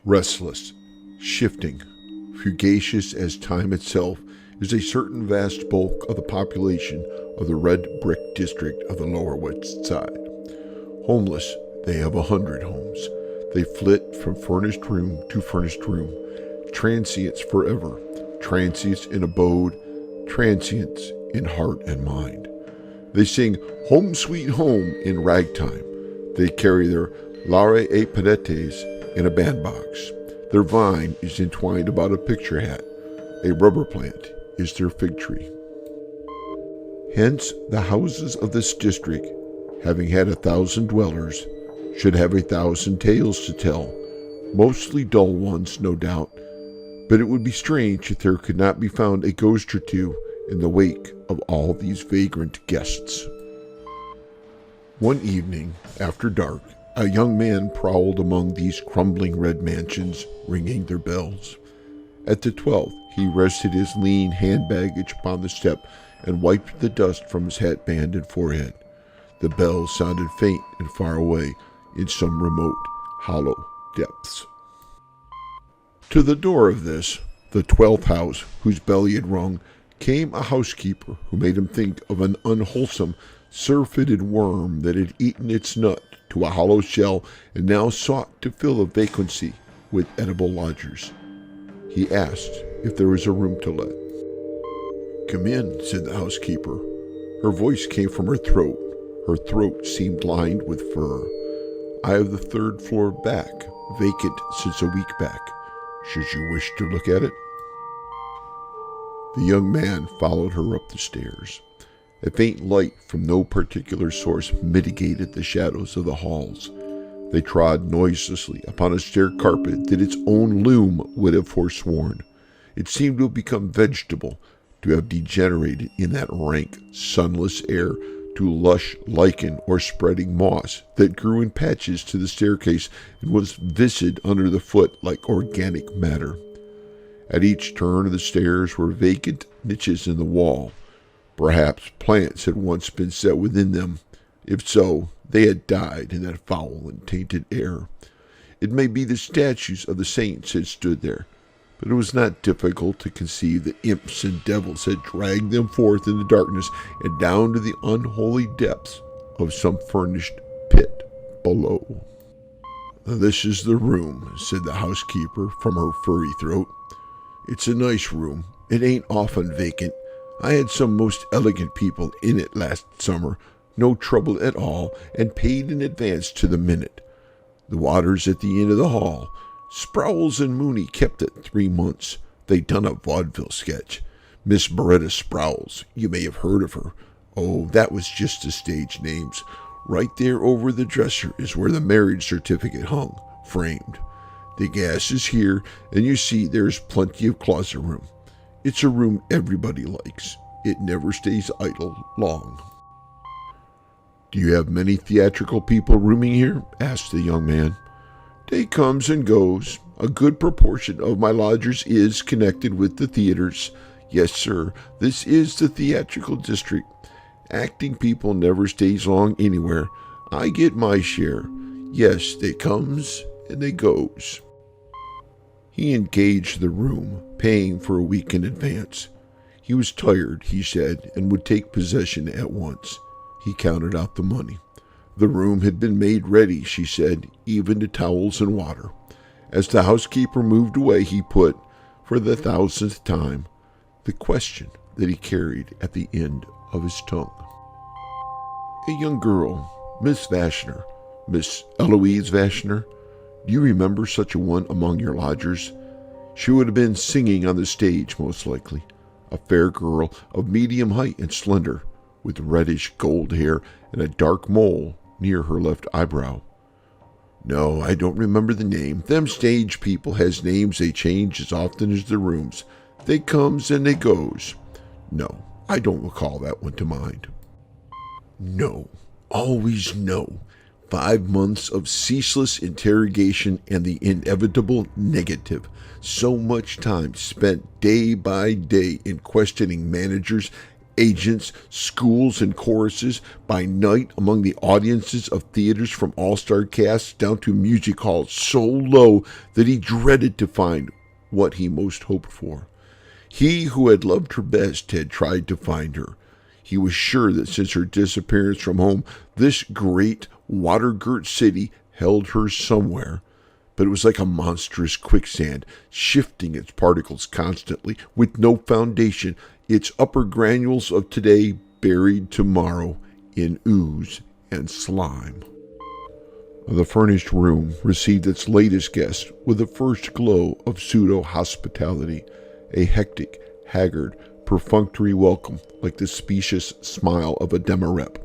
Restless, shifting, fugacious as time itself, is a certain vast bulk of the population of the red brick district of the Lower West Side. Homeless, they have 100 homes. They flit from furnished room to furnished room. Transients forever, transients in abode, transients in heart and mind. They sing Home Sweet Home in ragtime. They carry their Laure et Penetes in a bandbox. Their vine is entwined about a picture hat. A rubber plant is their fig tree. Hence, the houses of this district, having had 1,000 dwellers, should have 1,000 tales to tell, mostly dull ones, no doubt, but it would be strange if there could not be found a ghost or two in the wake of all these vagrant guests. One evening, after dark, a young man prowled among these crumbling red mansions, ringing their bells. At the 12th, he rested his lean hand baggage upon the step and wiped the dust from his hatband and forehead. The bells sounded faint and far away in some remote, hollow depths. To the door of this, the 12th house, whose bell he had rung, came a housekeeper who made him think of an unwholesome, surfeited worm that had eaten its nut to a hollow shell and now sought to fill a vacancy with edible lodgers. He asked if there was a room to let. "Come in," said the housekeeper. Her voice came from her throat. Her throat seemed lined with fur. "I have the 3rd floor back, vacant since a week back. Should you wish to look at it?" The young man followed her up the stairs. A faint light from no particular source mitigated the shadows of the halls. They trod noiselessly upon a stair carpet that its own loom would have forsworn. It seemed to have become vegetable, to have degenerated in that rank, sunless air to lush lichen or spreading moss that grew in patches to the staircase and was viscid under the foot like organic matter. At each turn of the stairs were vacant niches in the wall. Perhaps plants had once been set within them. If so, they had died in that foul and tainted air. It may be the statues of the saints had stood there, but it was not difficult to conceive that imps and devils had dragged them forth in the darkness and down to the unholy depths of some furnished pit below. "This is the room," said the housekeeper from her furry throat. "It's a nice room. It ain't often vacant. I had some most elegant people in it last summer, no trouble at all, and paid in advance to the minute. The water's at the end of the hall. Sprowls and Mooney kept it 3 months. They done a vaudeville sketch. Miss Beretta Sprowls, you may have heard of her. Oh, that was just the stage names. Right there over the dresser is where the marriage certificate hung, framed. The gas is here, and you see there's plenty of closet room. It's a room everybody likes. It never stays idle long." "Do you have many theatrical people rooming here?" asked the young man. "They comes and goes. A good proportion of my lodgers is connected with the theaters. Yes, sir, this is the theatrical district. Acting people never stays long anywhere. I get my share. Yes, they comes and they goes." He engaged the room, paying for a week in advance. He was tired, he said, and would take possession at once. He counted out the money. The room had been made ready, she said, even to towels and water. As the housekeeper moved away, he put, for the 1,000th time, the question that he carried at the end of his tongue. "A young girl, Miss Vashner, Miss Eloise Vashner. Do you remember such a one among your lodgers? She would have been singing on the stage, most likely. A fair girl of medium height and slender, with reddish gold hair and a dark mole near her left eyebrow." "No, I don't remember the name. Them stage people has names they change as often as the rooms. They comes and they goes. No, I don't recall that one to mind." "No, always no. 5 months of ceaseless interrogation and the inevitable negative. So much time spent day by day in questioning managers agents, schools, and choruses, by night among the audiences of theaters from all-star casts down to music halls so low that he dreaded to find what he most hoped for. He who had loved her best had tried to find her. He was sure that since her disappearance from home, this great, water-girt city held her somewhere. But it was like a monstrous quicksand, shifting its particles constantly, with no foundation, its upper granules of today buried tomorrow in ooze and slime. The furnished room received its latest guest with the first glow of pseudo-hospitality, a hectic, haggard, perfunctory welcome like the specious smile of a demirep.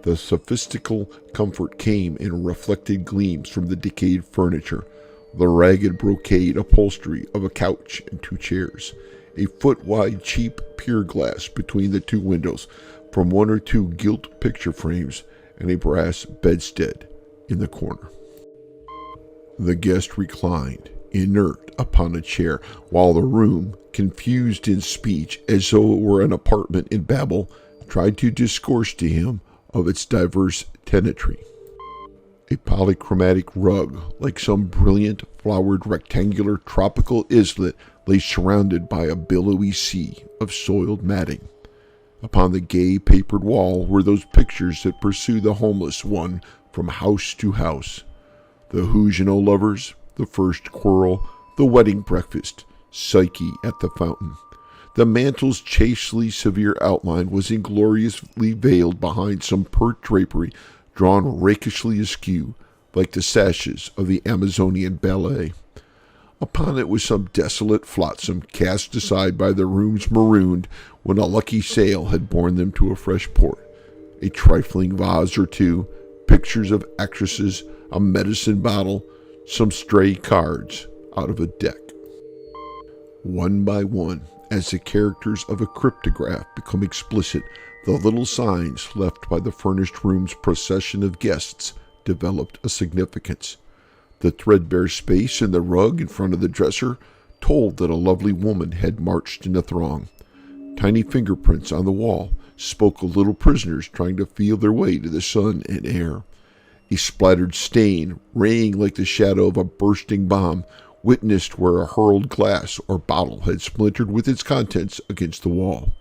The sophistical comfort came in reflected gleams from the decayed furniture, the ragged brocade upholstery of a couch and two chairs, a foot-wide cheap pier glass between the two windows, from one or two gilt picture frames, and a brass bedstead in the corner. The guest reclined, inert, upon a chair, while the room, confused in speech as though it were an apartment in Babel, tried to discourse to him of its diverse tenantry. A polychromatic rug, like some brilliant, flowered, rectangular tropical islet, lay surrounded by a billowy sea of soiled matting. Upon the gay papered wall were those pictures that pursue the homeless one from house to house. The Huguenot lovers, the first quarrel, the wedding breakfast, Psyche at the fountain. The mantle's chastely severe outline was ingloriously veiled behind some pert drapery drawn rakishly askew, like the sashes of the Amazonian ballet. Upon it was some desolate flotsam cast aside by the rooms marooned when a lucky sail had borne them to a fresh port. A trifling vase or two, pictures of actresses, a medicine bottle, some stray cards out of a deck. One by one, as the characters of a cryptograph become explicit, the little signs left by the furnished room's procession of guests developed a significance. The threadbare space in the rug in front of the dresser told that a lovely woman had marched in the throng. Tiny fingerprints on the wall spoke of little prisoners trying to feel their way to the sun and air. A splattered stain, raying like the shadow of a bursting bomb, witnessed where a hurled glass or bottle had splintered with its contents against the wall.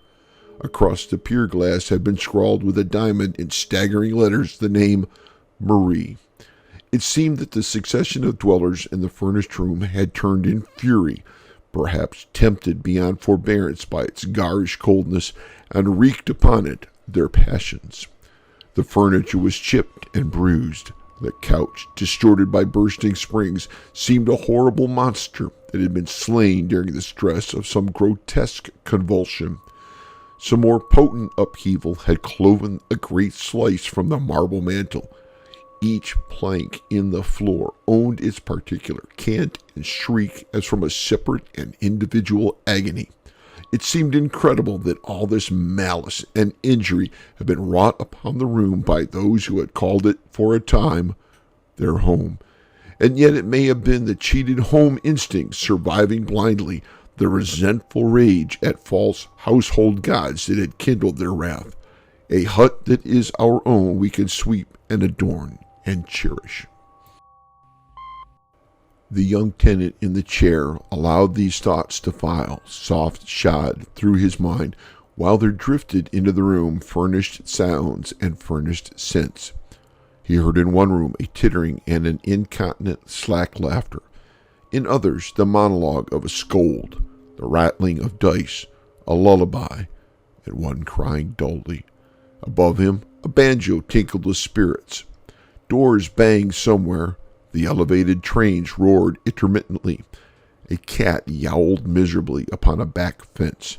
Across the pier glass had been scrawled with a diamond in staggering letters the name Marie. It seemed that the succession of dwellers in the furnished room had turned in fury, perhaps tempted beyond forbearance by its garish coldness, and wreaked upon it their passions. The furniture was chipped and bruised. The couch, distorted by bursting springs, seemed a horrible monster that had been slain during the stress of some grotesque convulsion. Some more potent upheaval had cloven a great slice from the marble mantel. Each plank in the floor owned its particular cant and shriek as from a separate and individual agony. It seemed incredible that all this malice and injury had been wrought upon the room by those who had called it, for a time, their home. And yet it may have been the cheated home instinct surviving blindly, the resentful rage at false household gods that had kindled their wrath. A hut that is our own we can sweep and adorn and cherish. The young tenant in the chair allowed these thoughts to file, soft-shod, through his mind, while there drifted into the room furnished sounds and furnished scents. He heard in one room a tittering and an incontinent slack laughter. In others, the monologue of a scold, the rattling of dice, a lullaby, and one crying dully. Above him, a banjo tinkled with spirits. Doors banged somewhere. The elevated trains roared intermittently. A cat yowled miserably upon a back fence.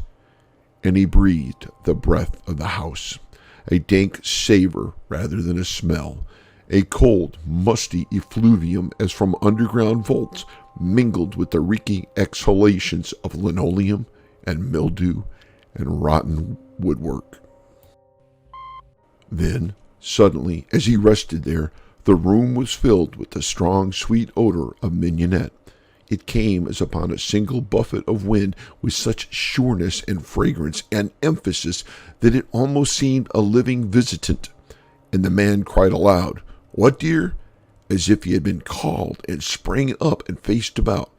And he breathed the breath of the house, a dank savor rather than a smell, a cold, musty effluvium as from underground vaults, mingled with the reeking exhalations of linoleum and mildew and rotten woodwork. Then, suddenly, as he rested there, the room was filled with the strong, sweet odor of mignonette. It came as upon a single buffet of wind with such sureness and fragrance and emphasis that it almost seemed a living visitant. And the man cried aloud, "What, dear?" as if he had been called, and sprang up and faced about.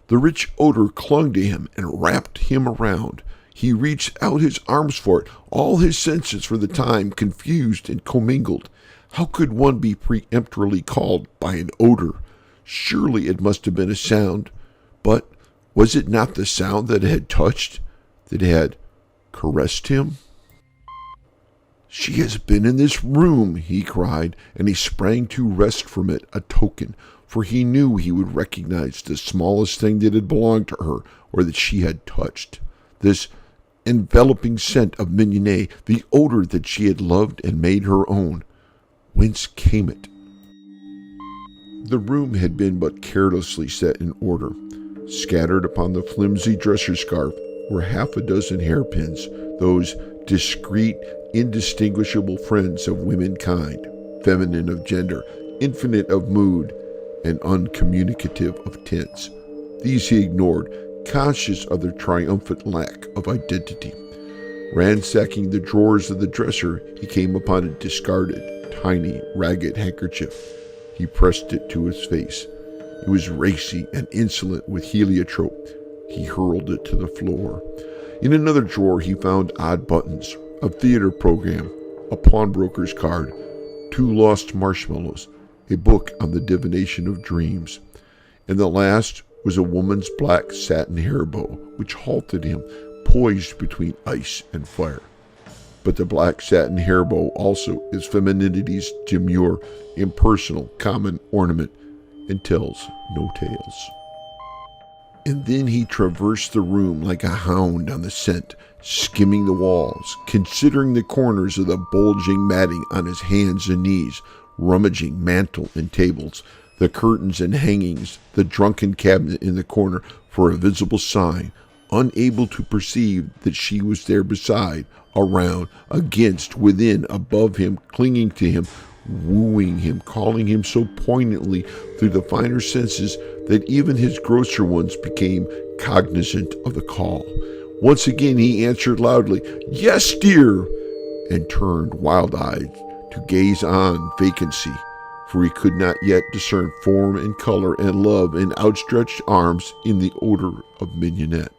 The rich odor clung to him and wrapped him around. He reached out his arms for it, all his senses for the time confused and commingled. How could one be peremptorily called by an odor? Surely it must have been a sound. But was it not the sound that had touched, that had caressed him? "She has been in this room," he cried, and he sprang to wrest from it a token, for he knew he would recognize the smallest thing that had belonged to her or that she had touched. This enveloping scent of mignonette, the odor that she had loved and made her own. Whence came it? The room had been but carelessly set in order. Scattered upon the flimsy dresser scarf were half a dozen hairpins, those discreet, indistinguishable friends of womankind, feminine of gender, infinite of mood, and uncommunicative of tints. These he ignored, conscious of their triumphant lack of identity. Ransacking the drawers of the dresser, he came upon a discarded, tiny, ragged handkerchief. He pressed it to his face. It was racy and insolent with heliotrope. He hurled it to the floor. In another drawer he found odd buttons, a theater program, a pawnbroker's card, 2 lost marshmallows, a book on the divination of dreams. And the last was a woman's black satin hair bow, which halted him, poised between ice and fire. But the black satin hair bow also is femininity's demure, impersonal, common ornament, and tells no tales. And then he traversed the room like a hound on the scent, skimming the walls, considering the corners of the bulging matting on his hands and knees, rummaging mantel and tables, the curtains and hangings, the drunken cabinet in the corner for a visible sign, unable to perceive that she was there beside, around, against, within, above him, clinging to him, wooing him, calling him so poignantly through the finer senses that even his grosser ones became cognizant of the call. Once again he answered loudly, "Yes, dear," and turned wild-eyed to gaze on vacancy, for he could not yet discern form and color and love in outstretched arms in the odor of mignonette.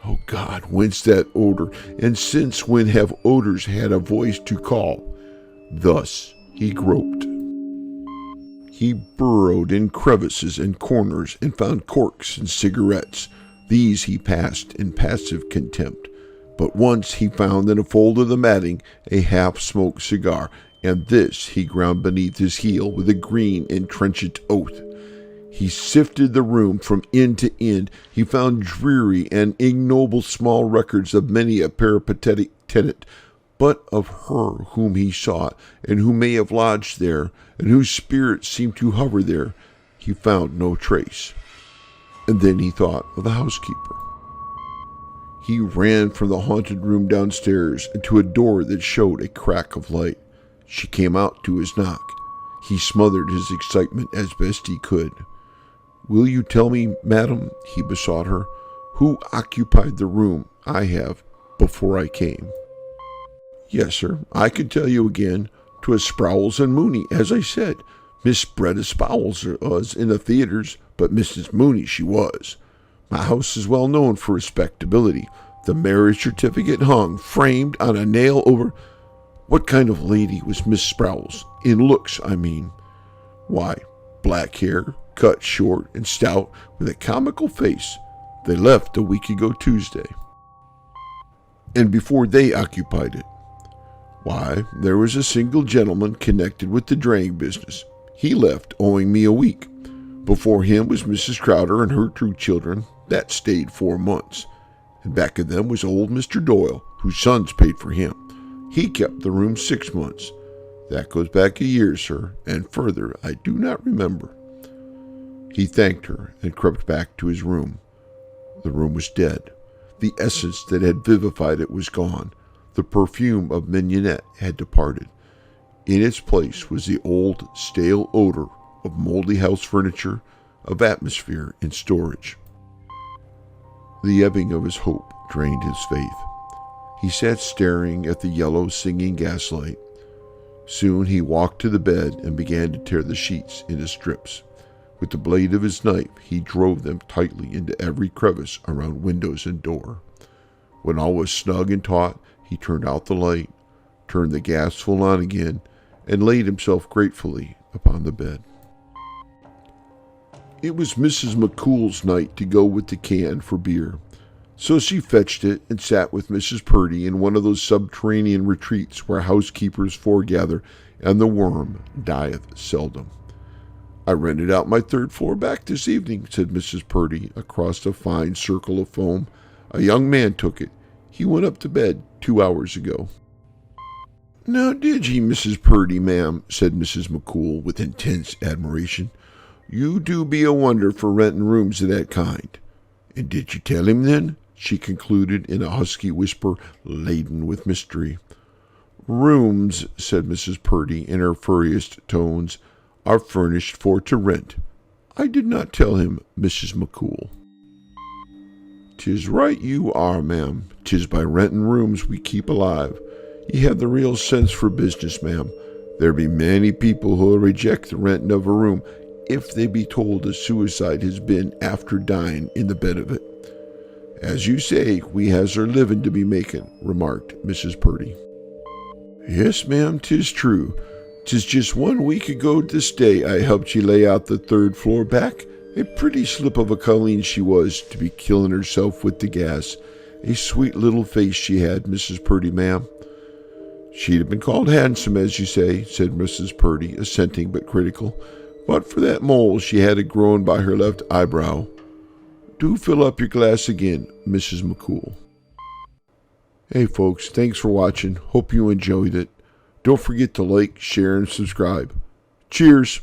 Oh God, whence that odor, and since when have odors had a voice to call? Thus he groped. He burrowed in crevices and corners and found corks and cigarettes. These he passed in passive contempt. But once he found in a fold of the matting a half-smoked cigar, and this he ground beneath his heel with a green and trenchant oath. He sifted the room from end to end. He found dreary and ignoble small records of many a peripatetic tenant, but of her whom he sought, and who may have lodged there, and whose spirit seemed to hover there, he found no trace. And then he thought of the housekeeper. He ran from the haunted room downstairs and to a door that showed a crack of light. She came out to his knock. He smothered his excitement as best he could. "Will you tell me, madam," he besought her, "who occupied the room I have before I came?" "Yes, sir, I could tell you again. 'Twas Sprowls and Mooney, as I said. Miss Breda Sprowls was in the theaters, but Mrs. Mooney she was. My house is well known for respectability. The marriage certificate hung, framed on a nail over—" "What kind of lady was Miss Sprowls? In looks, I mean." "Why, black hair, cut short and stout, with a comical face. They left a week ago Tuesday." "And before they occupied it?" "Why, there was a single gentleman connected with the draying business. He left owing me a week. Before him was Mrs. Crowder and her 2 children. That stayed 4 months. And back of them was old Mr. Doyle, whose sons paid for him. He kept the room 6 months. That goes back a year, sir, and further I do not remember." He thanked her and crept back to his room. The room was dead. The essence that had vivified it was gone. The perfume of mignonette had departed. In its place was the old, stale odor of moldy house furniture, of atmosphere and storage. The ebbing of his hope drained his faith. He sat staring at the yellow singing gaslight. Soon he walked to the bed and began to tear the sheets into strips. With the blade of his knife, he drove them tightly into every crevice around windows and door. When all was snug and taut, he turned out the light, turned the gas full on again, and laid himself gratefully upon the bed. It was Mrs. McCool's night to go with the can for beer, so she fetched it and sat with Mrs. Purdy in one of those subterranean retreats where housekeepers foregather and the worm dieth seldom. "I rented out my third floor back this evening," said Mrs. Purdy across a fine circle of foam. "A young man took it. He went up to bed 2 hours ago." "Now did he, Mrs. Purdy, ma'am?" said Mrs. McCool with intense admiration. "You do be a wonder for renting rooms of that kind. And did you tell him then?" she concluded in a husky whisper laden with mystery. "Rooms," said Mrs. Purdy in her furriest tones, "are furnished for to rent. I did not tell him, Mrs. McCool." "'Tis right you are, ma'am. 'Tis by renting rooms we keep alive. Ye have the real sense for business, ma'am. There be many people who'll reject the renting of a room if they be told a suicide has been after dying in the bed of it. As you say, we has our living to be making," remarked Mrs. Purdy. "Yes, ma'am, 'tis true. 'Tis just 1 week ago this day I helped ye lay out the third floor back. A pretty slip of a Colleen she was, to be killing herself with the gas. A sweet little face she had, Mrs. Purdy, ma'am." "She'd have been called handsome, as you say," said Mrs. Purdy, assenting but critical. "But for that mole she had it growing by her left eyebrow. Do fill up your glass again, Mrs. McCool." Hey folks, thanks for watching. Hope you enjoyed it. Don't forget to like, share, and subscribe. Cheers!